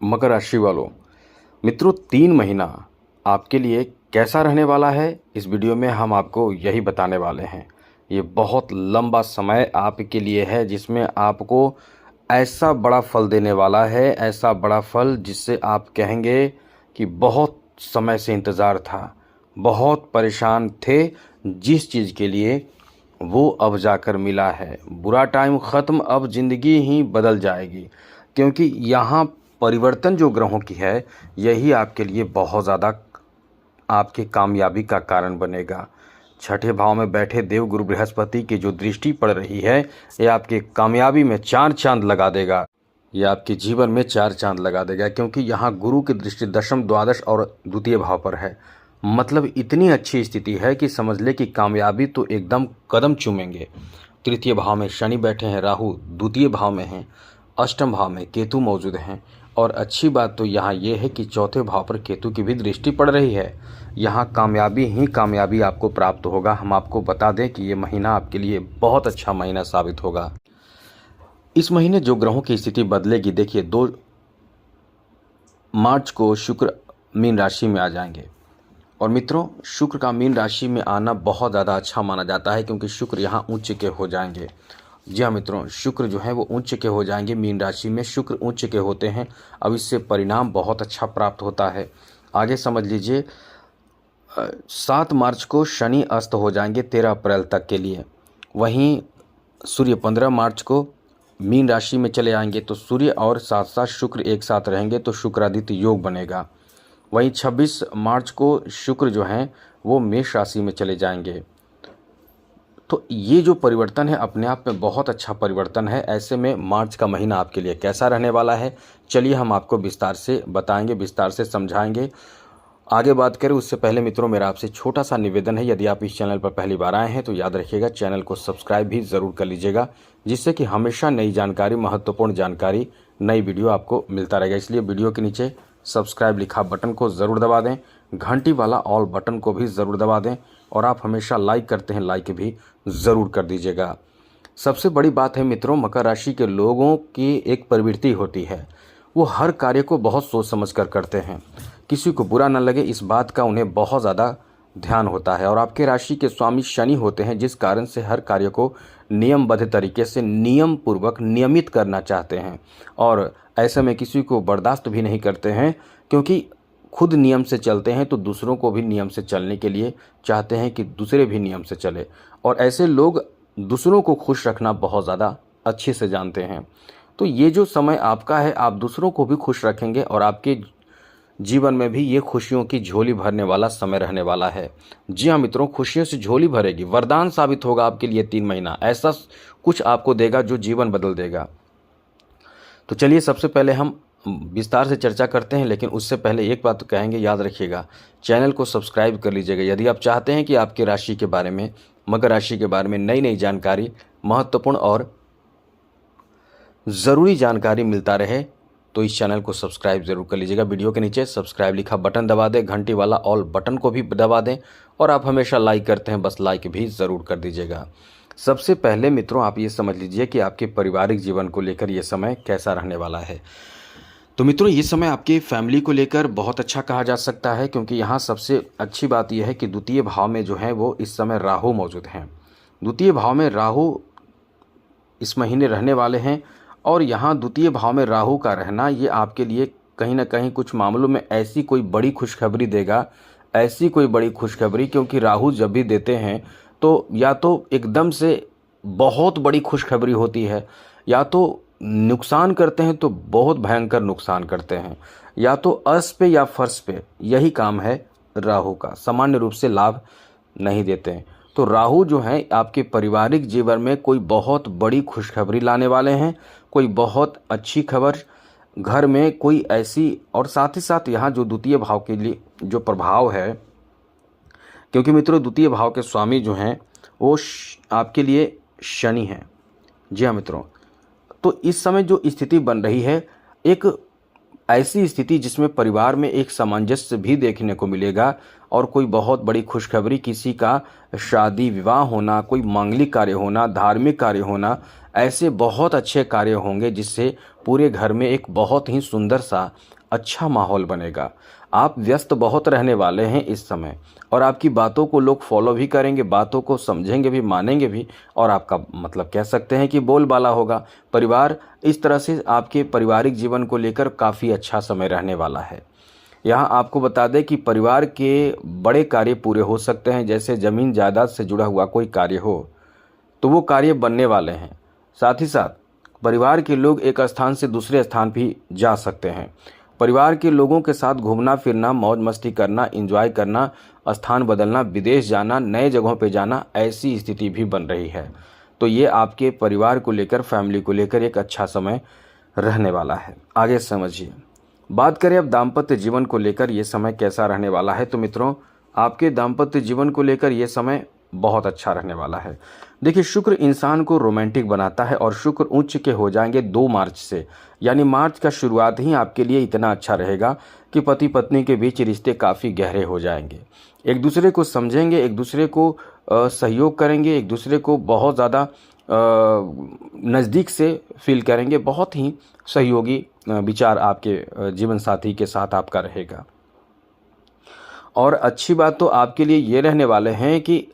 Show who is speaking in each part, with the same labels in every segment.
Speaker 1: मकर राशि वालों, मित्रों 3 महीना आपके लिए कैसा रहने वाला है, इस वीडियो में हम आपको यही बताने वाले हैं। ये बहुत लंबा समय आपके लिए है जिसमें आपको ऐसा बड़ा फल देने वाला है, ऐसा बड़ा फल जिससे आप कहेंगे कि बहुत समय से इंतज़ार था, बहुत परेशान थे जिस चीज़ के लिए, वो अब जाकर मिला है। बुरा टाइम ख़त्म, अब ज़िंदगी ही बदल जाएगी, क्योंकि यहाँ परिवर्तन जो ग्रहों की है, यही आपके लिए बहुत ज़्यादा आपकी कामयाबी का कारण बनेगा। छठे भाव में बैठे देवगुरु बृहस्पति की जो दृष्टि पड़ रही है, ये आपकी कामयाबी में चार चांद लगा देगा। ये आपके जीवन में चार चांद लगा देगा, क्योंकि यहाँ गुरु की दृष्टि दशम, द्वादश और द्वितीय भाव पर है। मतलब इतनी अच्छी स्थिति है कि समझ ले कि कामयाबी तो एकदम कदम चूमेंगे। तृतीय भाव में शनि बैठे हैं, राहु द्वितीय भाव में हैं, अष्टम भाव में केतु मौजूद हैं। और अच्छी बात तो यहाँ ये है कि चौथे भाव पर केतु की भी दृष्टि पड़ रही है। यहाँ कामयाबी ही कामयाबी आपको प्राप्त होगा। हम आपको बता दें कि ये महीना आपके लिए बहुत अच्छा महीना साबित होगा। इस महीने जो ग्रहों की स्थिति बदलेगी, देखिए 2 मार्च को शुक्र मीन राशि में आ जाएंगे। और मित्रों, शुक्र का मीन राशि में आना बहुत ज़्यादा अच्छा माना जाता है, क्योंकि शुक्र यहाँ उच्च के हो जाएंगे। जी हाँ मित्रों, शुक्र जो है वो उच्च के हो जाएंगे। मीन राशि में शुक्र उच्च के होते हैं। अब इससे परिणाम बहुत अच्छा प्राप्त होता है। आगे समझ लीजिए, 7 मार्च को शनि अस्त हो जाएंगे 13 अप्रैल तक के लिए। वहीं सूर्य 15 मार्च को मीन राशि में चले आएंगे, तो सूर्य और साथ साथ शुक्र एक साथ रहेंगे, तो शुक्रादित्य योग बनेगा। वहीं 26 मार्च को शुक्र जो हैं वो मेष राशि में चले जाएंगे। तो ये जो परिवर्तन है अपने आप में बहुत अच्छा परिवर्तन है। ऐसे में मार्च का महीना आपके लिए कैसा रहने वाला है, चलिए हम आपको विस्तार से बताएंगे, विस्तार से समझाएंगे। आगे बात करें उससे पहले मित्रों, मेरा आपसे छोटा सा निवेदन है, यदि आप इस चैनल पर पहली बार आए हैं तो याद रखिएगा चैनल को सब्सक्राइब भी ज़रूर कर लीजिएगा, जिससे कि हमेशा नई जानकारी, महत्वपूर्ण जानकारी, नई वीडियो आपको मिलता रहेगा। इसलिए वीडियो के नीचे सब्सक्राइब लिखा बटन को ज़रूर दबा दें, घंटी वाला ऑल बटन को भी ज़रूर दबा दें, और आप हमेशा लाइक करते हैं, लाइक भी ज़रूर कर दीजिएगा। सबसे बड़ी बात है मित्रों, मकर राशि के लोगों की एक प्रवृत्ति होती है, वो हर कार्य को बहुत सोच समझ कर करते हैं। किसी को बुरा न लगे इस बात का उन्हें बहुत ज़्यादा ध्यान होता है। और आपके राशि के स्वामी शनि होते हैं, जिस कारण से हर कार्य को नियमबद्ध तरीके से नियम पूर्वक नियमित करना चाहते हैं। और ऐसे में किसी को बर्दाश्त भी नहीं करते हैं, क्योंकि खुद नियम से चलते हैं तो दूसरों को भी नियम से चलने के लिए चाहते हैं कि दूसरे भी नियम से चले। और ऐसे लोग दूसरों को खुश रखना बहुत ज़्यादा अच्छे से जानते हैं। तो ये जो समय आपका है, आप दूसरों को भी खुश रखेंगे और आपके जीवन में भी ये खुशियों की झोली भरने वाला समय रहने वाला है। जी हाँ मित्रों, खुशियों से झोली भरेगी, वरदान साबित होगा आपके लिए 3 महीना। ऐसा कुछ आपको देगा जो जीवन बदल देगा। तो चलिए सबसे पहले हम विस्तार से चर्चा करते हैं, लेकिन उससे पहले एक बात तो कहेंगे, याद रखिएगा चैनल को सब्सक्राइब कर लीजिएगा। यदि आप चाहते हैं कि आपकी राशि के बारे में, मकर राशि के बारे में नई नई जानकारी, महत्वपूर्ण और ज़रूरी जानकारी मिलता रहे, तो इस चैनल को सब्सक्राइब ज़रूर कर लीजिएगा। वीडियो के नीचे सब्सक्राइब लिखा बटन दबा दें, घंटी वाला ऑल बटन को भी दबा दें, और आप हमेशा लाइक करते हैं, बस लाइक भी ज़रूर कर दीजिएगा। सबसे पहले मित्रों, आप ये समझ लीजिए कि आपके पारिवारिक जीवन को लेकर ये समय कैसा रहने वाला है। तो मित्रों, ये समय आपके फैमिली को लेकर बहुत अच्छा कहा जा सकता है, क्योंकि यहाँ सबसे अच्छी बात यह है कि द्वितीय भाव में जो है वो इस समय राहु मौजूद हैं। द्वितीय भाव में राहु इस महीने रहने वाले हैं, और यहाँ द्वितीय भाव में राहु का रहना ये आपके लिए कहीं ना कहीं कुछ मामलों में ऐसी कोई बड़ी खुशखबरी देगा, ऐसी कोई बड़ी खुशखबरी, क्योंकि राहु जब भी देते हैं तो या तो एकदम से बहुत बड़ी खुशखबरी होती है, या तो नुकसान करते हैं तो बहुत भयंकर नुकसान करते हैं, या तो अर्श पे या फर्श पे, यही काम है राहु का। सामान्य रूप से लाभ नहीं देते हैं। तो राहु जो है आपके पारिवारिक जीवन में कोई बहुत बड़ी खुशखबरी लाने वाले हैं, कोई बहुत अच्छी खबर घर में कोई ऐसी। और साथ ही साथ यहाँ जो द्वितीय भाव के लिए जो प्रभाव है, क्योंकि मित्रों द्वितीय भाव के स्वामी जो हैं वो आपके लिए शनि हैं। जी हाँ मित्रों, तो इस समय जो स्थिति बन रही है, एक ऐसी स्थिति जिसमें परिवार में एक सामंजस्य भी देखने को मिलेगा, और कोई बहुत बड़ी खुशखबरी, किसी का शादी विवाह होना, कोई मांगलिक कार्य होना, धार्मिक कार्य होना, ऐसे बहुत अच्छे कार्य होंगे जिससे पूरे घर में एक बहुत ही सुंदर सा अच्छा माहौल बनेगा। आप व्यस्त बहुत रहने वाले हैं इस समय, और आपकी बातों को लोग फॉलो भी करेंगे, बातों को समझेंगे भी, मानेंगे भी, और आपका मतलब कह सकते हैं कि बोलबाला होगा। परिवार इस तरह से आपके पारिवारिक जीवन को लेकर काफ़ी अच्छा समय रहने वाला है। यहाँ आपको बता दें कि परिवार के बड़े कार्य पूरे हो सकते हैं, जैसे ज़मीन जायदाद से जुड़ा हुआ कोई कार्य हो तो वो कार्य बनने वाले हैं। साथ ही साथ परिवार के लोग एक स्थान से दूसरे स्थान भी जा सकते हैं। परिवार के लोगों के साथ घूमना फिरना, मौज मस्ती करना, एंजॉय करना, स्थान बदलना, विदेश जाना, नए जगहों पे जाना, ऐसी स्थिति भी बन रही है। तो ये आपके परिवार को लेकर, फैमिली को लेकर एक अच्छा समय रहने वाला है। आगे समझिए। बात करें अब दाम्पत्य जीवन को लेकर ये समय कैसा रहने वाला है, तो मित्रों आपके दाम्पत्य जीवन को लेकर ये समय बहुत अच्छा रहने वाला है। देखिए, शुक्र इंसान को रोमांटिक बनाता है और शुक्र उच्च के हो जाएंगे 2 मार्च से, यानी मार्च का शुरुआत ही आपके लिए इतना अच्छा रहेगा कि पति पत्नी के बीच रिश्ते काफ़ी गहरे हो जाएंगे। एक दूसरे को समझेंगे, एक दूसरे को सहयोग करेंगे, एक दूसरे को बहुत ज़्यादा नज़दीक से फील करेंगे। बहुत ही सहयोगी विचार आपके जीवन साथी के साथ आपका रहेगा। और अच्छी बात तो आपके लिए ये रहने वाले हैं कि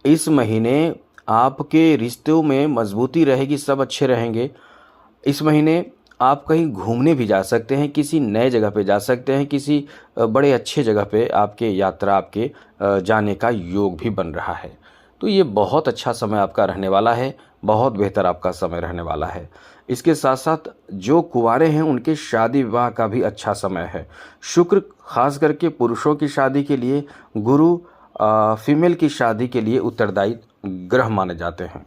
Speaker 1: इस महीने आपके रिश्तों में मजबूती रहेगी, सब अच्छे रहेंगे। इस महीने आप कहीं घूमने भी जा सकते हैं, किसी नए जगह पे जा सकते हैं, किसी बड़े अच्छे जगह पे आपके यात्रा आपके जाने का योग भी बन रहा है। तो ये बहुत अच्छा समय आपका रहने वाला है, बहुत बेहतर आपका समय रहने वाला है। इसके साथ साथ जो कुंवारे हैं उनके शादी विवाह का भी अच्छा समय है। शुक्र खास करके पुरुषों की शादी के लिए, गुरु फीमेल की शादी के लिए उत्तरदायी ग्रह माने जाते हैं।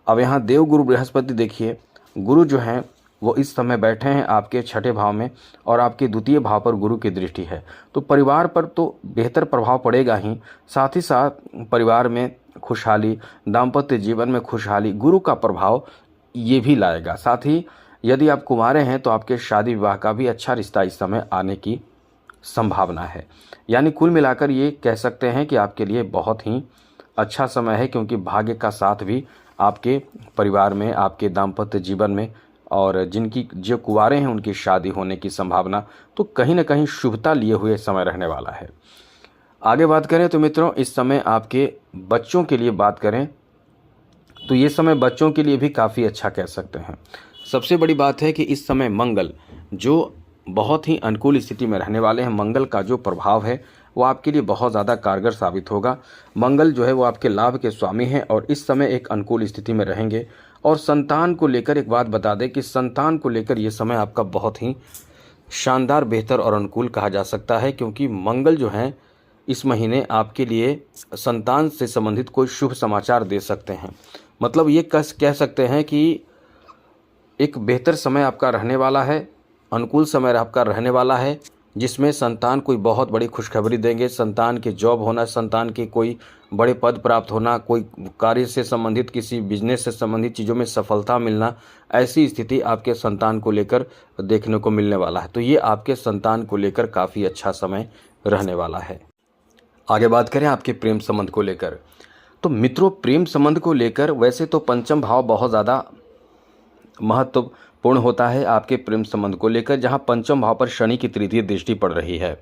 Speaker 1: अब यहाँ देव गुरु बृहस्पति देखिए, गुरु जो हैं वो इस समय बैठे हैं आपके 6ठे भाव में, और आपके द्वितीय भाव पर गुरु की दृष्टि है। तो परिवार पर तो बेहतर प्रभाव पड़ेगा ही, साथ ही साथ परिवार में खुशहाली, दाम्पत्य जीवन में खुशहाली, गुरु का प्रभाव ये भी लाएगा। साथ ही यदि आप कुंवारे हैं तो आपके शादी विवाह का भी अच्छा रिश्ता इस समय आने की संभावना है। यानी कुल मिलाकर ये कह सकते हैं कि आपके लिए बहुत ही अच्छा समय है, क्योंकि भाग्य का साथ भी आपके परिवार में, आपके दाम्पत्य जीवन में, और जिनकी जो कुंवारे हैं उनकी शादी होने की संभावना तो कहीं ना कहीं शुभता लिए हुए समय रहने वाला है। आगे बात करें तो मित्रों इस समय आपके बच्चों के लिए बात करें तो ये समय बच्चों के लिए भी काफ़ी अच्छा कह सकते हैं। सबसे बड़ी बात है कि इस समय मंगल जो बहुत ही अनुकूल स्थिति में रहने वाले हैं, मंगल का जो प्रभाव है वो आपके लिए बहुत ज़्यादा कारगर साबित होगा। मंगल जो है वो आपके लाभ के स्वामी हैं और इस समय एक अनुकूल स्थिति में रहेंगे। और संतान को लेकर एक बात बता दें कि संतान को लेकर ये समय आपका बहुत ही शानदार, बेहतर और अनुकूल कहा जा सकता है, क्योंकि मंगल जो हैं इस महीने आपके लिए संतान से संबंधित कोई शुभ समाचार दे सकते हैं। मतलब ये कह सकते हैं कि एक बेहतर समय आपका रहने वाला है, अनुकूल समय आपका रहने वाला है, जिसमें संतान कोई बहुत बड़ी खुशखबरी देंगे। संतान के जॉब होना, संतान के कोई बड़े पद प्राप्त होना, कोई कार्य से संबंधित, किसी बिजनेस से संबंधित चीज़ों में सफलता मिलना, ऐसी स्थिति आपके संतान को लेकर देखने को मिलने वाला है। तो ये आपके संतान को लेकर काफ़ी अच्छा समय रहने वाला है। आगे बात करें आपके प्रेम संबंध को लेकर, तो मित्रों प्रेम संबंध को लेकर वैसे तो पंचम भाव बहुत ज़्यादा महत्वपूर्ण होता है आपके प्रेम संबंध को लेकर, जहां पंचम भाव पर शनि की तृतीय दृष्टि पड़ रही है।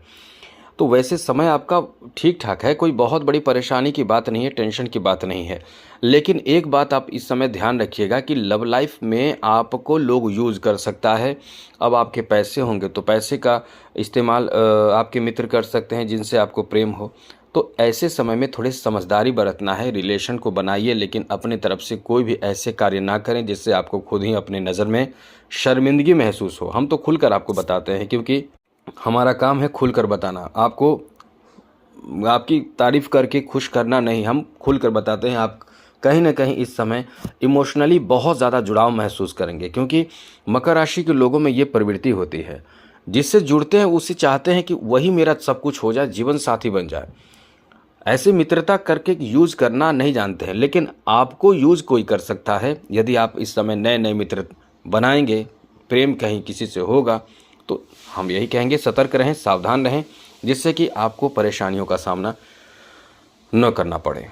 Speaker 1: तो वैसे समय आपका ठीक ठाक है, कोई बहुत बड़ी परेशानी की बात नहीं है, टेंशन की बात नहीं है। लेकिन एक बात आप इस समय ध्यान रखिएगा कि लव लाइफ में आपको लोग यूज़ कर सकता है। अब आपके पैसे होंगे तो पैसे का इस्तेमाल आपके मित्र कर सकते हैं जिनसे आपको प्रेम हो। तो ऐसे समय में थोड़ी समझदारी बरतना है, रिलेशन को बनाइए, लेकिन अपने तरफ से कोई भी ऐसे कार्य ना करें जिससे आपको खुद ही अपनी नज़र में शर्मिंदगी महसूस हो। हम तो खुलकर आपको बताते हैं, क्योंकि हमारा काम है खुलकर बताना, आपको आपकी तारीफ करके खुश करना नहीं, हम खुलकर बताते हैं। आप कहीं ना कहीं इस समय इमोशनली बहुत ज़्यादा जुड़ाव महसूस करेंगे, क्योंकि मकर राशि के लोगों में ये प्रवृत्ति होती है, जिससे जुड़ते हैं उससे चाहते हैं कि वही मेरा सब कुछ हो जाए, जीवन साथी बन जाए। ऐसे मित्रता करके यूज़ करना नहीं जानते हैं, लेकिन आपको यूज़ कोई कर सकता है। यदि आप इस समय नए नए मित्र बनाएंगे, प्रेम कहीं किसी से होगा, तो हम यही कहेंगे सतर्क रहें, सावधान रहें, जिससे कि आपको परेशानियों का सामना न करना पड़े।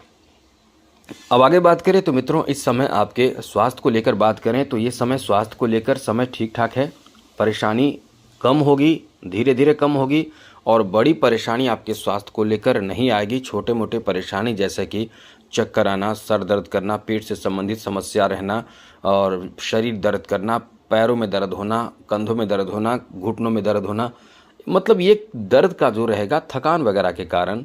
Speaker 1: अब आगे बात करें तो मित्रों इस समय आपके स्वास्थ्य को लेकर बात करें तो ये समय स्वास्थ्य को लेकर समय ठीक ठाक है। परेशानी कम होगी, धीरे धीरे कम होगी और बड़ी परेशानी आपके स्वास्थ्य को लेकर नहीं आएगी। छोटे मोटे परेशानी जैसे कि चक्कर आना, सर दर्द करना, पेट से संबंधित समस्या रहना और शरीर दर्द करना, पैरों में दर्द होना, कंधों में दर्द होना, घुटनों में दर्द होना, मतलब ये दर्द का जो रहेगा थकान वगैरह के कारण,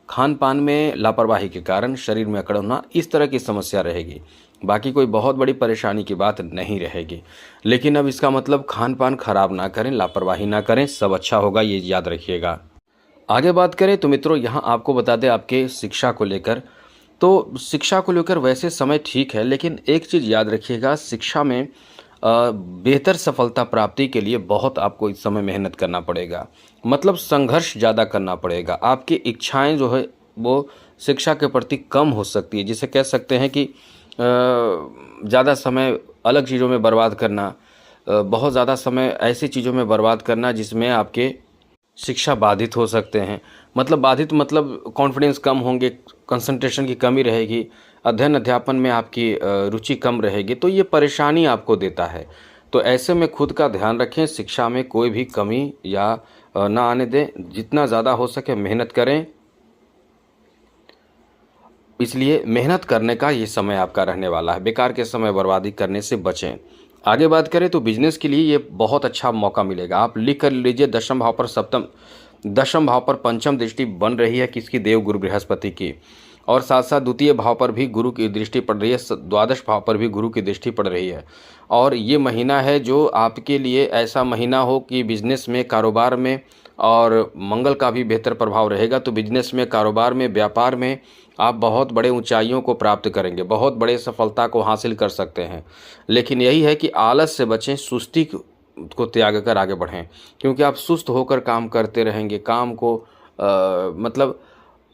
Speaker 1: खान पान में लापरवाही के कारण शरीर में अकड़ होना, इस तरह की समस्या रहेगी। बाकी कोई बहुत बड़ी परेशानी की बात नहीं रहेगी। लेकिन अब इसका मतलब खान पान खराब ना करें, लापरवाही ना करें, सब अच्छा होगा, ये याद रखिएगा। आगे बात करें तो मित्रों यहाँ आपको बता दें आपके शिक्षा को लेकर, तो शिक्षा को लेकर वैसे समय ठीक है, लेकिन एक चीज़ याद रखिएगा, शिक्षा में बेहतर सफलता प्राप्ति के लिए बहुत आपको इस समय मेहनत करना पड़ेगा, मतलब संघर्ष ज़्यादा करना पड़ेगा। आपकी इच्छाएं जो है वो शिक्षा के प्रति कम हो सकती है, जिसे कह सकते हैं कि ज़्यादा समय अलग चीज़ों में बर्बाद करना, बहुत ज़्यादा समय ऐसी चीज़ों में बर्बाद करना जिसमें आपके शिक्षा बाधित हो सकते हैं। मतलब बाधित मतलब कॉन्फिडेंस कम होंगे, कंसंट्रेशन की कमी रहेगी, अध्ययन अध्यापन में आपकी रुचि कम रहेगी, तो ये परेशानी आपको देता है। तो ऐसे में खुद का ध्यान रखें, शिक्षा में कोई भी कमी या ना आने दें, जितना ज़्यादा हो सके मेहनत करें। इसलिए मेहनत करने का ये समय आपका रहने वाला है, बेकार के समय बर्बादी करने से बचें। आगे बात करें तो बिजनेस के लिए ये बहुत अच्छा मौका मिलेगा। आप लिख कर लीजिए, दशम भाव पर पंचम दृष्टि बन रही है किसकी? देव गुरु बृहस्पति की, और साथ साथ द्वितीय भाव पर भी गुरु की दृष्टि पड़ रही है, द्वादश भाव पर भी गुरु की दृष्टि पड़ रही है। और ये महीना है जो आपके लिए ऐसा महीना हो कि बिजनेस में, कारोबार में, और मंगल का भी बेहतर प्रभाव रहेगा। तो बिजनेस में, कारोबार में, व्यापार में आप बहुत बड़े ऊंचाइयों को प्राप्त करेंगे, बहुत बड़े सफलता को हासिल कर सकते हैं। लेकिन यही है कि आलस से बचें, सुस्ती को त्याग कर आगे बढ़ें, क्योंकि आप सुस्त होकर काम करते रहेंगे। काम को मतलब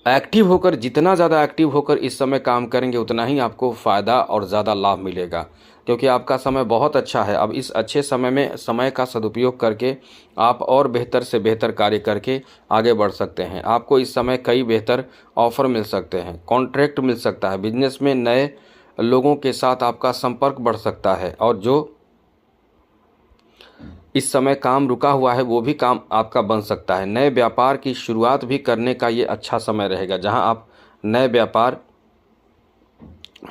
Speaker 1: एक्टिव होकर, जितना ज़्यादा एक्टिव होकर इस समय काम करेंगे उतना ही आपको फ़ायदा और ज़्यादा लाभ मिलेगा, क्योंकि आपका समय बहुत अच्छा है। अब इस अच्छे समय में समय का सदुपयोग करके आप और बेहतर से बेहतर कार्य करके आगे बढ़ सकते हैं। आपको इस समय कई बेहतर ऑफ़र मिल सकते हैं, कॉन्ट्रैक्ट मिल सकता है, बिजनेस में नए लोगों के साथ आपका संपर्क बढ़ सकता है, और जो इस समय काम रुका हुआ है वो भी काम आपका बन सकता है। नए व्यापार की शुरुआत भी करने का ये अच्छा समय रहेगा। जहां आप नए व्यापार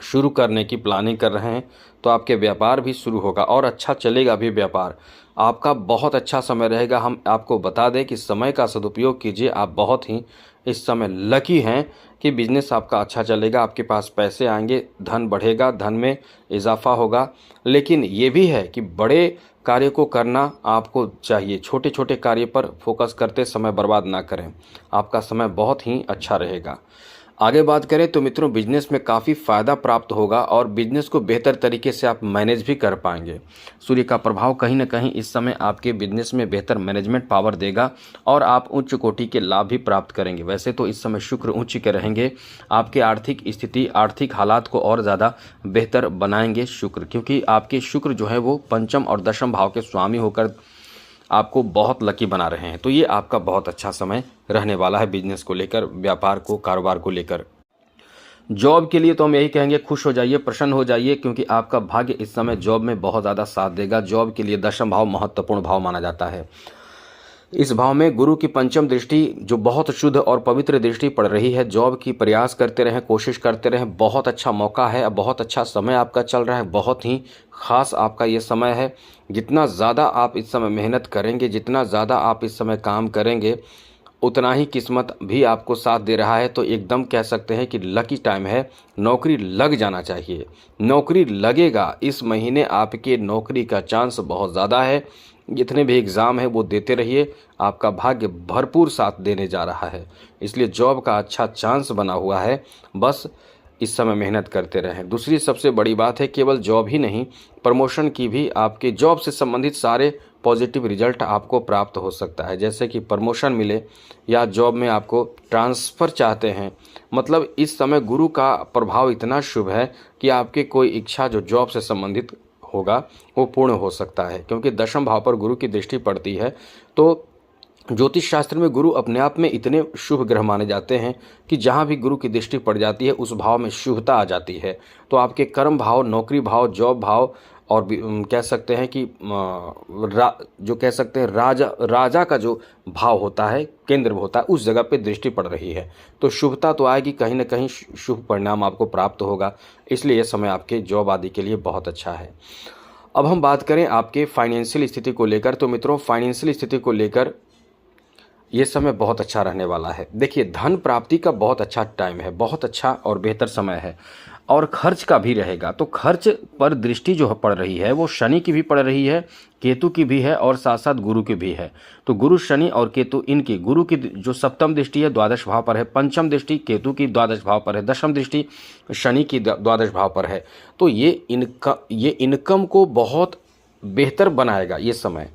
Speaker 1: शुरू करने की प्लानिंग कर रहे हैं तो आपके व्यापार भी शुरू होगा और अच्छा चलेगा भी व्यापार। आपका बहुत अच्छा समय रहेगा। हम आपको बता दें कि समय का सदुपयोग कीजिए। आप बहुत ही इस समय लकी हैं कि बिजनेस आपका अच्छा चलेगा, आपके पास पैसे आएंगे, धन बढ़ेगा, धन में इजाफा होगा। लेकिन ये भी है कि बड़े कार्य को करना आपको चाहिए, छोटे छोटे कार्य पर फोकस करते समय बर्बाद ना करें। आपका समय बहुत ही अच्छा रहेगा। आगे बात करें तो मित्रों बिजनेस में काफ़ी फ़ायदा प्राप्त होगा और बिजनेस को बेहतर तरीके से आप मैनेज भी कर पाएंगे। सूर्य का प्रभाव कहीं ना कहीं इस समय आपके बिजनेस में बेहतर मैनेजमेंट पावर देगा और आप उच्च कोटि के लाभ भी प्राप्त करेंगे। वैसे तो इस समय शुक्र उच्च के रहेंगे, आपके आर्थिक स्थिति, आर्थिक हालात को और ज़्यादा बेहतर बनाएंगे शुक्र, क्योंकि आपके शुक्र जो है वो पंचम और दशम भाव के स्वामी होकर आपको बहुत लकी बना रहे हैं। तो ये आपका बहुत अच्छा समय रहने वाला है बिजनेस को लेकर, व्यापार को, कारोबार को लेकर। जॉब के लिए तो हम यही कहेंगे, खुश हो जाइए, प्रसन्न हो जाइए, क्योंकि आपका भाग्य इस समय जॉब में बहुत ज़्यादा साथ देगा। जॉब के लिए दशम भाव महत्वपूर्ण भाव माना जाता है। इस भाव में गुरु की पंचम दृष्टि जो बहुत शुद्ध और पवित्र दृष्टि पड़ रही है। जॉब की प्रयास करते रहें, कोशिश करते रहें, बहुत अच्छा मौका है, बहुत अच्छा समय आपका चल रहा है, बहुत ही खास आपका ये समय है। जितना ज़्यादा आप इस समय मेहनत करेंगे, जितना ज़्यादा आप इस समय काम करेंगे, उतना ही किस्मत भी आपको साथ दे रहा है। तो एकदम कह सकते हैं कि लकी टाइम है, नौकरी लग जाना चाहिए। नौकरी लगेगा, इस महीने आपके नौकरी का चांस बहुत ज़्यादा है। जितने भी एग्ज़ाम है वो देते रहिए, आपका भाग्य भरपूर साथ देने जा रहा है। इसलिए जॉब का अच्छा चांस बना हुआ है, बस इस समय मेहनत करते रहें। दूसरी सबसे बड़ी बात है, केवल जॉब ही नहीं, प्रमोशन की भी, आपके जॉब से संबंधित सारे पॉजिटिव रिजल्ट आपको प्राप्त हो सकता है। जैसे कि प्रमोशन मिले या जॉब में आपको ट्रांसफ़र चाहते हैं, मतलब इस समय गुरु का प्रभाव इतना शुभ है कि आपकी कोई इच्छा जो जॉब से संबंधित होगा वो पूर्ण हो सकता है, क्योंकि दशम भाव पर गुरु की दृष्टि पड़ती है। तो ज्योतिष शास्त्र में गुरु अपने आप में इतने शुभ ग्रह माने जाते हैं कि जहाँ भी गुरु की दृष्टि पड़ जाती है उस भाव में शुभता आ जाती है। तो आपके कर्म भाव, नौकरी भाव, जॉब भाव और भी कह सकते हैं कि जो कह सकते हैं राजा का जो भाव होता है, केंद्र होता है, उस जगह पे दृष्टि पड़ रही है। तो शुभता तो आएगी, कहीं ना कहीं शुभ परिणाम आपको प्राप्त होगा। इसलिए यह समय आपके जॉब आदि के लिए बहुत अच्छा है। अब हम बात करें आपके फाइनेंशियल स्थिति को लेकर, तो मित्रों फाइनेंशियल स्थिति को लेकर ये समय बहुत अच्छा रहने वाला है। देखिए, धन प्राप्ति का बहुत अच्छा टाइम है, बहुत अच्छा और बेहतर समय है, और खर्च का भी रहेगा। तो खर्च पर दृष्टि जो पड़ रही है वो शनि की भी पड़ रही है, केतु की भी है और साथ साथ गुरु की भी है। तो गुरु, शनि और केतु, इनकी गुरु की जो सप्तम दृष्टि है द्वादश भाव पर है, पंचम दृष्टि केतु की द्वादश भाव पर है, दशम दृष्टि शनि की द्वादश भाव पर है। तो ये इनकम को बहुत बेहतर बनाएगा ये समय,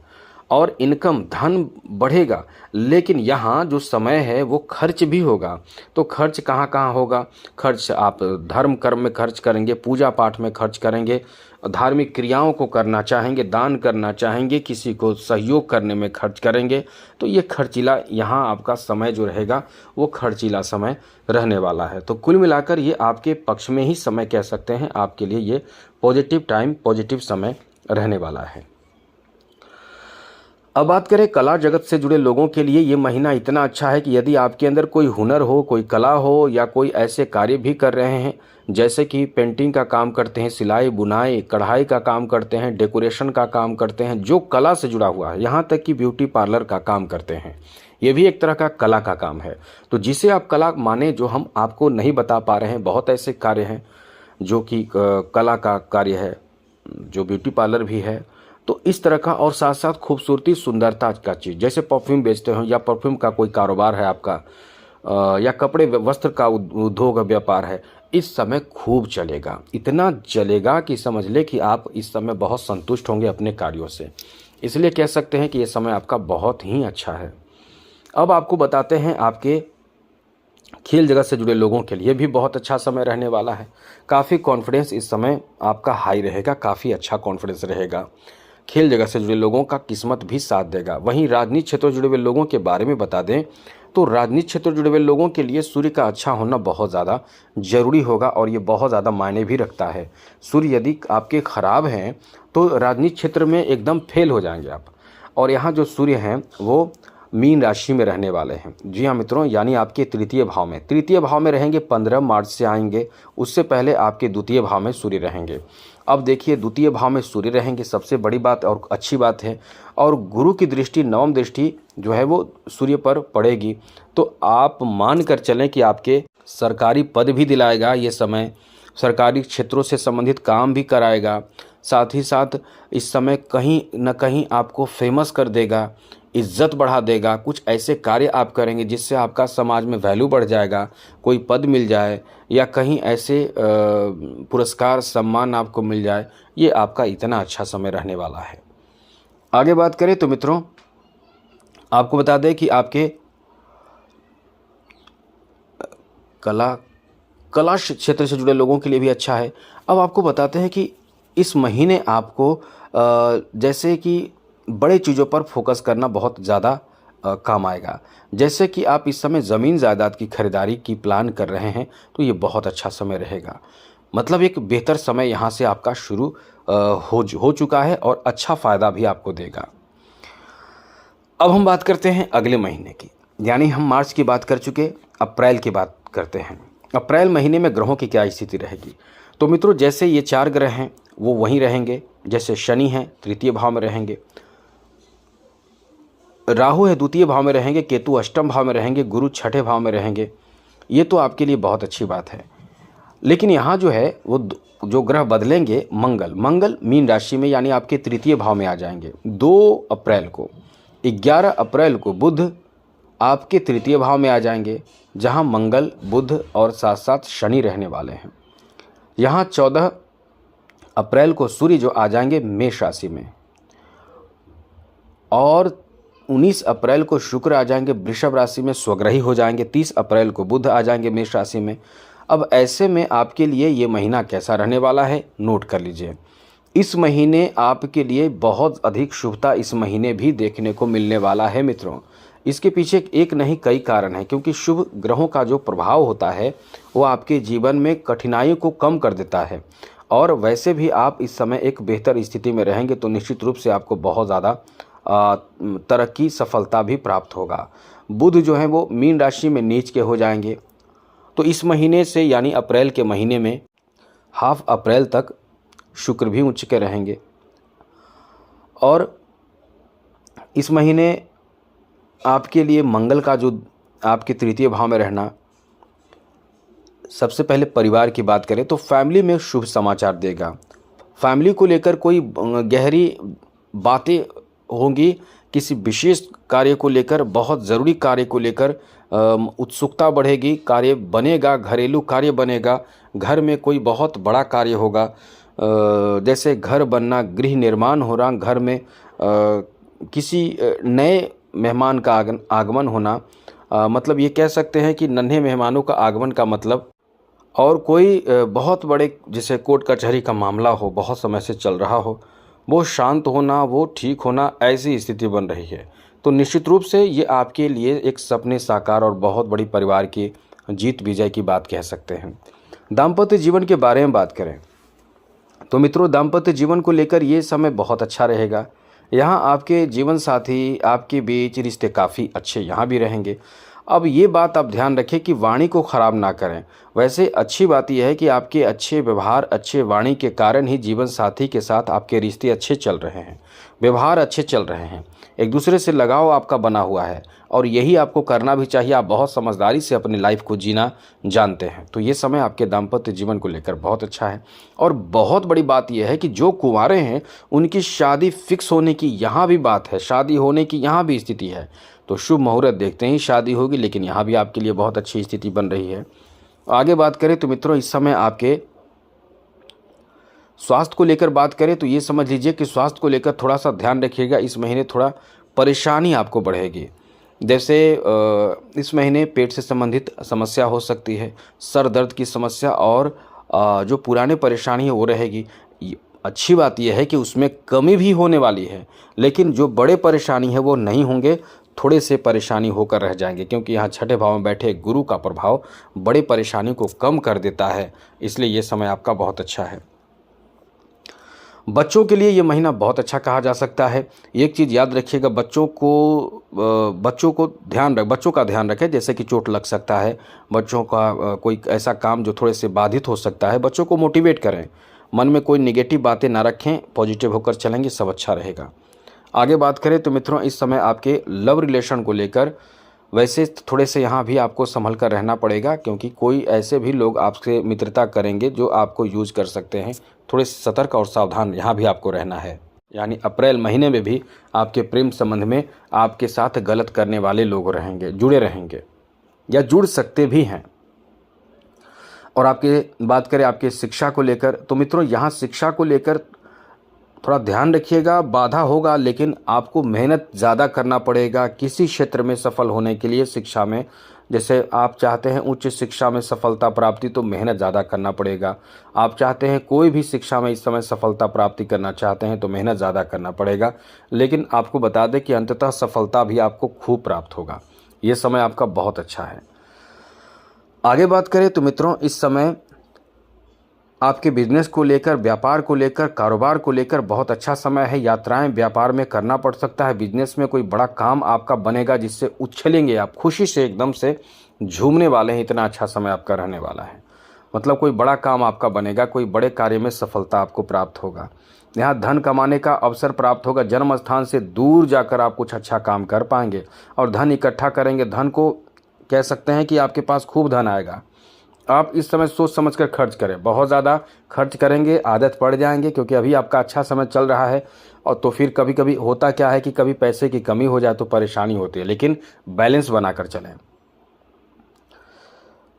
Speaker 1: और इनकम धन बढ़ेगा। लेकिन यहाँ जो समय है वो खर्च भी होगा। तो खर्च कहाँ कहाँ होगा? खर्च आप धर्म कर्म में खर्च करेंगे, पूजा पाठ में खर्च करेंगे, धार्मिक क्रियाओं को करना चाहेंगे, दान करना चाहेंगे, किसी को सहयोग करने में खर्च करेंगे। तो ये खर्चीला यहाँ आपका समय जो रहेगा वो खर्चीला समय रहने वाला है। तो कुल मिलाकर ये आपके पक्ष में ही समय कह सकते हैं, आपके लिए ये पॉजिटिव टाइम, पॉजिटिव समय रहने वाला है। अब बात करें कला जगत से जुड़े लोगों के लिए, ये महीना इतना अच्छा है कि यदि आपके अंदर कोई हुनर हो, कोई कला हो, या कोई ऐसे कार्य भी कर रहे हैं जैसे कि पेंटिंग का काम करते हैं, सिलाई बुनाई कढ़ाई का काम करते हैं, डेकोरेशन का काम करते हैं, जो कला से जुड़ा हुआ है, यहाँ तक कि ब्यूटी पार्लर का काम करते हैं, ये भी एक तरह का कला का काम है। तो जिसे आप कला माने, जो हम आपको नहीं बता पा रहे हैं, बहुत ऐसे कार्य हैं जो कि कला का कार्य है, जो ब्यूटी पार्लर भी है। तो इस तरह का, और साथ साथ खूबसूरती सुंदरता का चीज़, जैसे परफ्यूम बेचते हो या परफ्यूम का कोई कारोबार है आपका, या कपड़े वस्त्र का उद्योग व्यापार है, इस समय खूब चलेगा। इतना चलेगा कि समझ ले कि आप इस समय बहुत संतुष्ट होंगे अपने कार्यों से। इसलिए कह सकते हैं कि ये समय आपका बहुत ही अच्छा है। अब आपको बताते हैं आपके खेल जगत से जुड़े लोगों के लिए भी बहुत अच्छा समय रहने वाला है। काफ़ी कॉन्फिडेंस इस समय आपका हाई रहेगा, काफ़ी अच्छा कॉन्फिडेंस रहेगा। खेल जगत से जुड़े लोगों का किस्मत भी साथ देगा। वहीं राजनीतिक क्षेत्र से जुड़े हुए लोगों के बारे में बता दें तो राजनीतिक क्षेत्र से जुड़े हुए लोगों के लिए सूर्य का अच्छा होना बहुत ज़्यादा जरूरी होगा, और ये बहुत ज़्यादा मायने भी रखता है। सूर्य यदि आपके खराब हैं तो राजनीतिक क्षेत्र में एकदम फेल हो जाएंगे आप। और यहाँ जो सूर्य हैं वो मीन राशि में रहने वाले हैं। जी हाँ मित्रों, यानी आपके तृतीय भाव में रहेंगे। 15 मार्च से आएंगे, उससे पहले आपके द्वितीय भाव में सूर्य रहेंगे। अब देखिए, द्वितीय भाव में सूर्य रहेंगे, सबसे बड़ी बात और अच्छी बात है। और गुरु की दृष्टि, नवम दृष्टि जो है वो सूर्य पर पड़ेगी। तो आप मान कर चलें कि आपके सरकारी पद भी दिलाएगा ये समय, सरकारी क्षेत्रों से संबंधित काम भी कराएगा, साथ ही साथ इस समय कहीं न कहीं आपको फेमस कर देगा, इज्जत बढ़ा देगा। कुछ ऐसे कार्य आप करेंगे जिससे आपका समाज में वैल्यू बढ़ जाएगा, कोई पद मिल जाए या कहीं ऐसे पुरस्कार सम्मान आपको मिल जाए। ये आपका इतना अच्छा समय रहने वाला है। आगे बात करें तो मित्रों आपको बता दें कि आपके कला क्षेत्र से जुड़े लोगों के लिए भी अच्छा है। अब आपको बताते हैं कि इस महीने आपको जैसे कि बड़े चीज़ों पर फोकस करना बहुत ज़्यादा काम आएगा। जैसे कि आप इस समय ज़मीन जायदाद की खरीदारी की प्लान कर रहे हैं तो ये बहुत अच्छा समय रहेगा। मतलब एक बेहतर समय यहाँ से आपका शुरू हो चुका है और अच्छा फ़ायदा भी आपको देगा। अब हम बात करते हैं अगले महीने की, यानी हम मार्च की बात कर चुके, अप्रैल की बात करते हैं। अप्रैल महीने में ग्रहों की क्या स्थिति रहेगी? तो मित्रों जैसे ये 4 ग्रह हैं वो वहीं रहेंगे। जैसे शनि हैं तृतीय भाव में रहेंगे, राहु है द्वितीय भाव में रहेंगे, केतु अष्टम भाव में रहेंगे, गुरु छठे भाव में रहेंगे। ये तो आपके लिए बहुत अच्छी बात है। लेकिन यहाँ जो है वो जो ग्रह बदलेंगे, मंगल मीन राशि में यानी आपके तृतीय भाव में आ जाएंगे 2 अप्रैल को। 11 अप्रैल को बुध आपके तृतीय भाव में आ जाएंगे, जहाँ मंगल, बुध और साथ साथ शनि रहने वाले हैं। यहाँ 14 अप्रैल को सूर्य जो आ जाएंगे मेष राशि में, और 19 अप्रैल को शुक्र आ जाएंगे वृषभ राशि में, स्वग्रही हो जाएंगे। 30 अप्रैल को बुध आ जाएंगे मेष राशि में। अब ऐसे में आपके लिए ये महीना कैसा रहने वाला है, नोट कर लीजिए। इस महीने आपके लिए बहुत अधिक शुभता इस महीने भी देखने को मिलने वाला है मित्रों। इसके पीछे एक नहीं कई कारण हैं, क्योंकि शुभ ग्रहों का जो प्रभाव होता है वो आपके जीवन में कठिनाइयों को कम कर देता है। और वैसे भी आप इस समय एक बेहतर स्थिति में रहेंगे तो निश्चित रूप से आपको बहुत ज़्यादा तरक्की सफलता भी प्राप्त होगा। बुध जो है वो मीन राशि में नीच के हो जाएंगे, तो इस महीने से यानी अप्रैल के महीने में हाफ अप्रैल तक शुक्र भी उच्च के रहेंगे। और इस महीने आपके लिए मंगल का जो आपके तृतीय भाव में रहना, सबसे पहले परिवार की बात करें तो फैमिली में शुभ समाचार देगा। फैमिली को लेकर कोई गहरी बातें होंगी, किसी विशेष कार्य को लेकर, बहुत ज़रूरी कार्य को लेकर उत्सुकता बढ़ेगी, कार्य बनेगा, घरेलू कार्य बनेगा, घर में कोई बहुत बड़ा कार्य होगा, जैसे घर बनना, गृह निर्माण हो रहा, घर में किसी नए मेहमान का आगमन होना, मतलब ये कह सकते हैं कि नन्हे मेहमानों का आगमन का मतलब, और कोई बहुत बड़े जैसे कोर्ट कचहरी का मामला हो, बहुत समय से चल रहा हो, वो शांत होना, वो ठीक होना, ऐसी स्थिति बन रही है। तो निश्चित रूप से ये आपके लिए एक सपने साकार और बहुत बड़ी परिवार की जीत विजय की बात कह सकते हैं। दाम्पत्य जीवन के बारे में बात करें तो मित्रों, दाम्पत्य जीवन को लेकर ये समय बहुत अच्छा रहेगा। यहाँ आपके जीवन साथी आपके बीच रिश्ते काफ़ी अच्छे यहाँ भी रहेंगे। अब ये बात आप ध्यान रखें कि वाणी को ख़राब ना करें। वैसे अच्छी बात यह है कि आपके अच्छे व्यवहार, अच्छे वाणी के कारण ही जीवन साथी के साथ आपके रिश्ते अच्छे चल रहे हैं, व्यवहार अच्छे चल रहे हैं, एक दूसरे से लगाव आपका बना हुआ है, और यही आपको करना भी चाहिए। आप बहुत समझदारी से अपनी लाइफ को जीना जानते हैं। तो ये समय आपके दाम्पत्य जीवन को लेकर बहुत अच्छा है। और बहुत बड़ी बात यह है कि जो कुंवारे हैं उनकी शादी फिक्स होने की यहाँ भी बात है, शादी होने की यहाँ भी स्थिति है। तो शुभ मुहूर्त देखते ही शादी होगी, लेकिन यहाँ भी आपके लिए बहुत अच्छी स्थिति बन रही है। आगे बात करें तो मित्रों, इस समय आपके स्वास्थ्य को लेकर बात करें तो ये समझ लीजिए कि स्वास्थ्य को लेकर थोड़ा सा ध्यान रखिएगा। इस महीने थोड़ा परेशानी आपको बढ़ेगी, जैसे इस महीने पेट से संबंधित समस्या हो सकती है, सर दर्द की समस्या, और जो पुराने परेशानी है वो रहेगी। अच्छी बात यह है कि उसमें कमी भी होने वाली है, लेकिन जो बड़े परेशानी है वो नहीं होंगे, थोड़े से परेशानी होकर रह जाएंगे, क्योंकि यहाँ छठे भाव में बैठे गुरु का प्रभाव बड़े परेशानी को कम कर देता है। इसलिए ये समय आपका बहुत अच्छा है। बच्चों के लिए ये महीना बहुत अच्छा कहा जा सकता है। एक चीज़ याद रखिएगा, बच्चों का ध्यान रखें, जैसे कि चोट लग सकता है, बच्चों का कोई ऐसा काम जो थोड़े से बाधित हो सकता है, बच्चों को मोटिवेट करें, मन में कोई नेगेटिव बातें ना रखें, पॉजिटिव होकर चलेंगे, सब अच्छा रहेगा। आगे बात करें तो मित्रों, इस समय आपके लव रिलेशन को लेकर वैसे थोड़े से यहाँ भी आपको संभल कर रहना पड़ेगा, क्योंकि कोई ऐसे भी लोग आपसे मित्रता करेंगे जो आपको यूज कर सकते हैं। थोड़े सतर्क और सावधान यहाँ भी आपको रहना है। यानी अप्रैल महीने में भी आपके प्रेम संबंध में आपके साथ गलत करने वाले लोग रहेंगे, जुड़े रहेंगे या जुड़ सकते भी हैं। और आपके बात करें आपके शिक्षा को लेकर तो मित्रों, यहाँ शिक्षा को लेकर थोड़ा ध्यान रखिएगा, बाधा होगा, लेकिन आपको मेहनत ज़्यादा करना पड़ेगा किसी क्षेत्र में सफल होने के लिए। शिक्षा में जैसे आप चाहते हैं उच्च शिक्षा में सफलता प्राप्ति, तो मेहनत ज़्यादा करना पड़ेगा। आप चाहते हैं कोई भी शिक्षा में इस समय सफलता प्राप्ति करना चाहते हैं तो मेहनत ज़्यादा करना पड़ेगा, लेकिन आपको बता दें कि अंततः सफलता भी आपको खूब प्राप्त होगा। ये समय आपका बहुत अच्छा है। आगे बात करें तो मित्रों, इस समय आपके बिजनेस को लेकर, व्यापार को लेकर, कारोबार को लेकर बहुत अच्छा समय है। यात्राएं व्यापार में करना पड़ सकता है, बिजनेस में कोई बड़ा काम आपका बनेगा जिससे उछलेंगे आप, खुशी से एकदम से झूमने वाले हैं। इतना अच्छा समय आपका रहने वाला है, मतलब कोई बड़ा काम आपका बनेगा, कोई बड़े कार्य में सफलता आपको प्राप्त होगा। यहाँ धन कमाने का अवसर प्राप्त होगा, जन्म स्थान से दूर जाकर आप कुछ अच्छा काम कर पाएंगे और धन इकट्ठा करेंगे। धन को कह सकते हैं कि आपके पास खूब धन आएगा। आप इस समय सोच समझ कर खर्च करें, बहुत ज़्यादा खर्च करेंगे आदत पड़ जाएंगे, क्योंकि अभी आपका अच्छा समय चल रहा है। और तो फिर कभी कभी होता क्या है कि कभी पैसे की कमी हो जाए तो परेशानी होती है, लेकिन बैलेंस बनाकर चलें।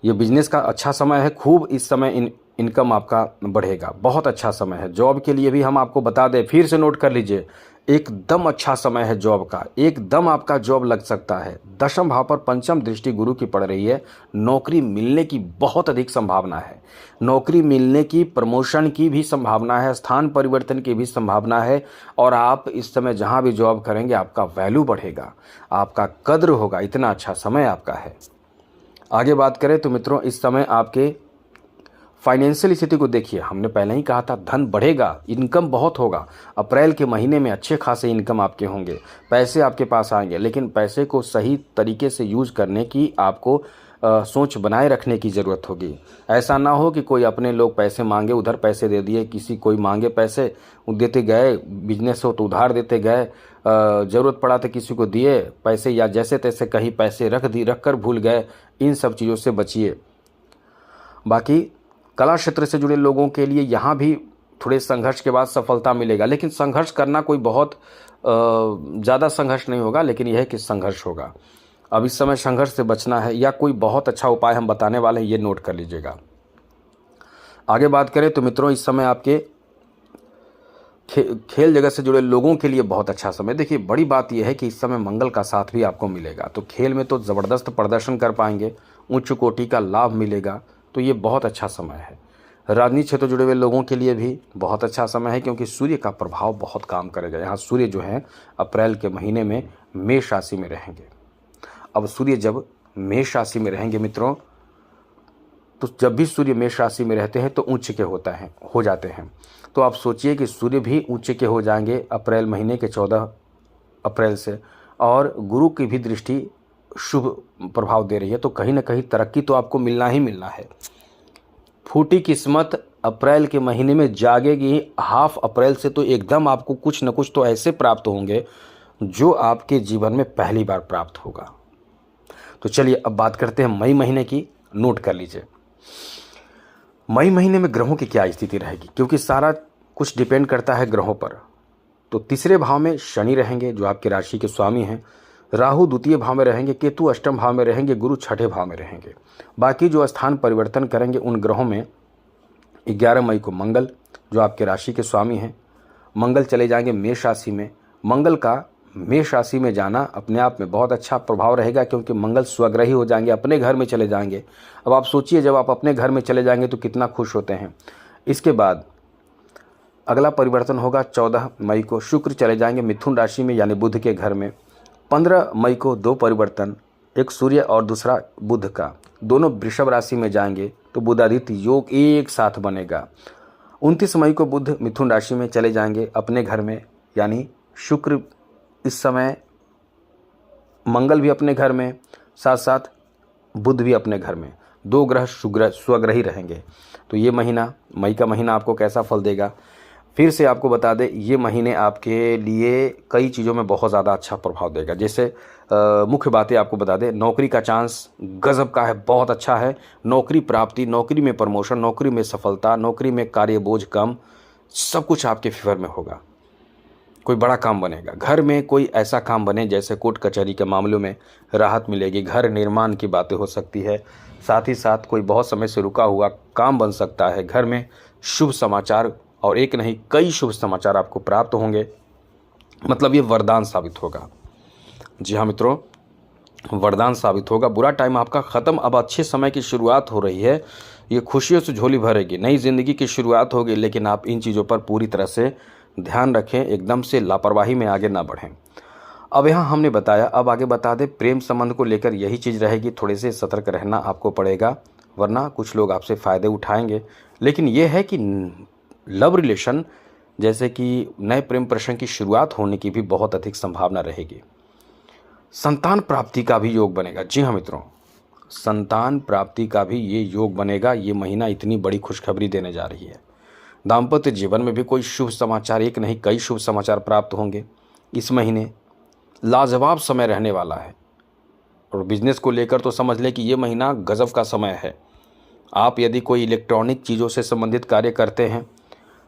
Speaker 1: ये बिजनेस का अच्छा समय है, खूब इस समय इनकम आपका बढ़ेगा, बहुत अच्छा समय है। जॉब के लिए भी हम आपको बता दें, फिर से नोट कर लीजिए, एकदम अच्छा समय है जॉब का, एकदम आपका जॉब लग सकता है। दशम भाव पर पंचम दृष्टि गुरु की पड़ रही है। नौकरी मिलने की बहुत अधिक संभावना है, नौकरी मिलने की, प्रमोशन की भी संभावना है, स्थान परिवर्तन की भी संभावना है। और आप इस समय जहां भी जॉब करेंगे आपका वैल्यू बढ़ेगा, आपका कद्र होगा, इतना अच्छा समय आपका है। आगे बात करें तो मित्रों, इस समय आपके फाइनेंशियल स्थिति को देखिए। हमने पहले ही कहा था धन बढ़ेगा, इनकम बहुत होगा। अप्रैल के महीने में अच्छे खासे इनकम आपके होंगे, पैसे आपके पास आएंगे, लेकिन पैसे को सही तरीके से यूज करने की आपको सोच बनाए रखने की ज़रूरत होगी। ऐसा ना हो कि कोई अपने लोग पैसे मांगे, उधर पैसे दे दिए, किसी कोई मांगे पैसे देते गए, बिजनेस हो तो उधार देते गए, ज़रूरत पड़ा तो किसी को दिए पैसे, या जैसे तैसे कहीं पैसे रख कर भूल गए। इन सब चीज़ों से बचिए। बाकी कला क्षेत्र से जुड़े लोगों के लिए यहाँ भी थोड़े संघर्ष के बाद सफलता मिलेगा, लेकिन संघर्ष करना कोई बहुत ज़्यादा संघर्ष नहीं होगा, लेकिन यह है कि संघर्ष होगा। अब इस समय संघर्ष से बचना है, या कोई बहुत अच्छा उपाय हम बताने वाले हैं, ये नोट कर लीजिएगा। आगे बात करें तो मित्रों, इस समय आपके खेल जगत से जुड़े लोगों के लिए बहुत अच्छा समय। देखिए, बड़ी बात यह है कि इस समय मंगल का साथ भी आपको मिलेगा, तो खेल में तो ज़बरदस्त प्रदर्शन कर पाएंगे, उच्च कोटि का लाभ मिलेगा, तो ये बहुत अच्छा समय है। राजनीति क्षेत्र जुड़े हुए लोगों के लिए भी बहुत अच्छा समय है, क्योंकि सूर्य का प्रभाव बहुत काम करेगा। यहाँ सूर्य जो है अप्रैल के महीने में मेष राशि में रहेंगे। अब सूर्य जब मेष राशि में रहेंगे मित्रों, तो जब भी सूर्य मेष राशि में रहते हैं तो उच्च के हो जाते हैं। तो आप सोचिए कि सूर्य भी उच्च के हो जाएंगे अप्रैल महीने के 14 अप्रैल से, और गुरु की भी दृष्टि शुभ प्रभाव दे रही है, तो कहीं ना कहीं तरक्की तो आपको मिलना ही मिलना है। फूटी किस्मत अप्रैल के महीने में जागेगी। हाफ अप्रैल से तो एकदम आपको कुछ न कुछ तो ऐसे प्राप्त होंगे जो आपके जीवन में पहली बार प्राप्त होगा। तो चलिए अब बात करते हैं मई महीने की। नोट कर लीजिए, मई महीने में ग्रहों की क्या स्थिति रहेगी, क्योंकि सारा कुछ डिपेंड करता है ग्रहों पर। तो तीसरे भाव में शनि रहेंगे, जो आपके राशि के स्वामी हैं। राहु द्वितीय भाव में रहेंगे, केतु अष्टम भाव में रहेंगे, गुरु छठे भाव में रहेंगे। बाकी जो स्थान परिवर्तन करेंगे उन ग्रहों में 11 मई को मंगल, जो आपके राशि के स्वामी हैं, मंगल चले जाएंगे मेष राशि में। मंगल का मेष राशि में जाना अपने आप में बहुत अच्छा प्रभाव रहेगा, क्योंकि मंगल स्वग्रही हो जाएंगे, अपने घर में चले जाएंगे। अब आप सोचिए, जब आप अपने घर में चले जाएंगे तो कितना खुश होते हैं। इसके बाद अगला परिवर्तन होगा 14 मई को, शुक्र चले जाएंगे मिथुन राशि में, यानी बुध के घर में। 15 मई को दो परिवर्तन, एक सूर्य और दूसरा बुध का, दोनों वृषभ राशि में जाएंगे, तो बुधादित्य योग एक साथ बनेगा। 29 मई को बुध मिथुन राशि में चले जाएंगे अपने घर में, यानी शुक्र इस समय, मंगल भी अपने घर में, साथ साथ बुध भी अपने घर में, दो ग्रह स्वग्रही रहेंगे। तो ये महीना, मई का महीना आपको कैसा फल देगा, फिर से आपको बता दें, ये महीने आपके लिए कई चीज़ों में बहुत ज़्यादा अच्छा प्रभाव देगा। जैसे मुख्य बातें आपको बता दें, नौकरी का चांस गजब का है, बहुत अच्छा है। नौकरी प्राप्ति, नौकरी में प्रमोशन, नौकरी में सफलता, नौकरी में कार्य बोझ कम, सब कुछ आपके फेवर में होगा। कोई बड़ा काम बनेगा, घर में कोई ऐसा काम बने जैसे कोर्ट कचहरी के मामलों में राहत मिलेगी, घर निर्माण की बातें हो सकती है। साथ ही साथ कोई बहुत समय से रुका हुआ काम बन सकता है, घर में शुभ समाचार, और एक नहीं कई शुभ समाचार आपको प्राप्त होंगे। मतलब ये वरदान साबित होगा। जी हाँ मित्रों, वरदान साबित होगा। बुरा टाइम आपका ख़त्म, अब अच्छे समय की शुरुआत हो रही है। ये खुशियों से झोली भरेगी, नई ज़िंदगी की शुरुआत होगी। लेकिन आप इन चीज़ों पर पूरी तरह से ध्यान रखें, एकदम से लापरवाही में आगे ना बढ़ें। अब यहाँ हमने बताया, अब आगे बता दें, प्रेम संबंध को लेकर यही चीज़ रहेगी, थोड़े से सतर्क रहना आपको पड़ेगा, वरना कुछ लोग आपसे फ़ायदे उठाएंगे। लेकिन यह है कि लव रिलेशन, जैसे कि नए प्रेम प्रसंग की शुरुआत होने की भी बहुत अधिक संभावना रहेगी। संतान प्राप्ति का भी योग बनेगा। जी हाँ मित्रों, संतान प्राप्ति का भी ये योग बनेगा। ये महीना इतनी बड़ी खुशखबरी देने जा रही है। दाम्पत्य जीवन में भी कोई शुभ समाचार, एक नहीं कई शुभ समाचार प्राप्त होंगे इस महीने। लाजवाब समय रहने वाला है, और बिजनेस को लेकर तो समझ लें कि ये महीना गजब का समय है। आप यदि कोई इलेक्ट्रॉनिक चीज़ों से संबंधित कार्य करते हैं,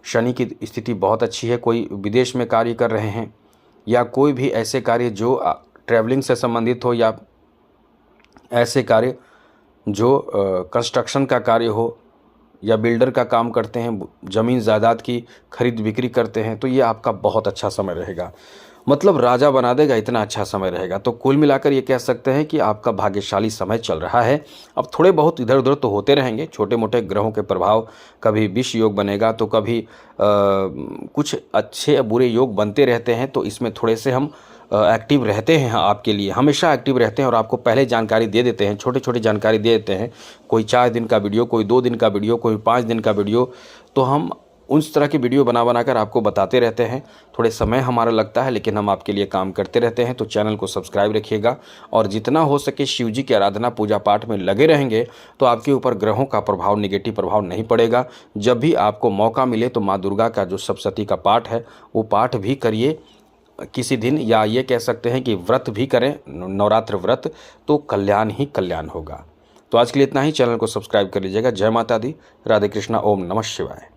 Speaker 1: शनि की स्थिति बहुत अच्छी है। कोई विदेश में कार्य कर रहे हैं, या कोई भी ऐसे कार्य जो ट्रैवलिंग से संबंधित हो, या ऐसे कार्य जो कंस्ट्रक्शन का कार्य हो, या बिल्डर का काम करते हैं, ज़मीन जायदाद की खरीद बिक्री करते हैं, तो ये आपका बहुत अच्छा समय रहेगा। मतलब राजा बना देगा, इतना अच्छा समय रहेगा। तो कुल मिलाकर ये कह सकते हैं कि आपका भाग्यशाली समय चल रहा है। अब थोड़े बहुत इधर उधर तो होते रहेंगे, छोटे मोटे ग्रहों के प्रभाव, कभी विष योग बनेगा तो कभी कुछ अच्छे बुरे योग बनते रहते हैं। तो इसमें थोड़े से हम एक्टिव रहते हैं, आपके लिए हमेशा एक्टिव रहते हैं और आपको पहले जानकारी दे देते हैं, छोटी छोटी जानकारी दे देते हैं। कोई 4 दिन का वीडियो, कोई 2 दिन का वीडियो, कोई 5 दिन का वीडियो, तो हम उस तरह की वीडियो बना बनाकर आपको बताते रहते हैं। थोड़े समय हमारा लगता है, लेकिन हम आपके लिए काम करते रहते हैं। तो चैनल को सब्सक्राइब रखिएगा और जितना हो सके शिव जी की आराधना पूजा पाठ में लगे रहेंगे तो आपके ऊपर ग्रहों का प्रभाव, निगेटिव प्रभाव नहीं पड़ेगा। जब भी आपको मौका मिले तो माँ दुर्गा का जो सप्तशती का पाठ है वो पाठ भी करिए किसी दिन, या ये कह सकते हैं कि व्रत भी करें, नवरात्र व्रत, तो कल्याण ही कल्याण होगा। तो आज के लिए इतना ही। चैनल को सब्सक्राइब कर लीजिएगा। जय माता दी, राधे कृष्णा, ओम नमः शिवाय।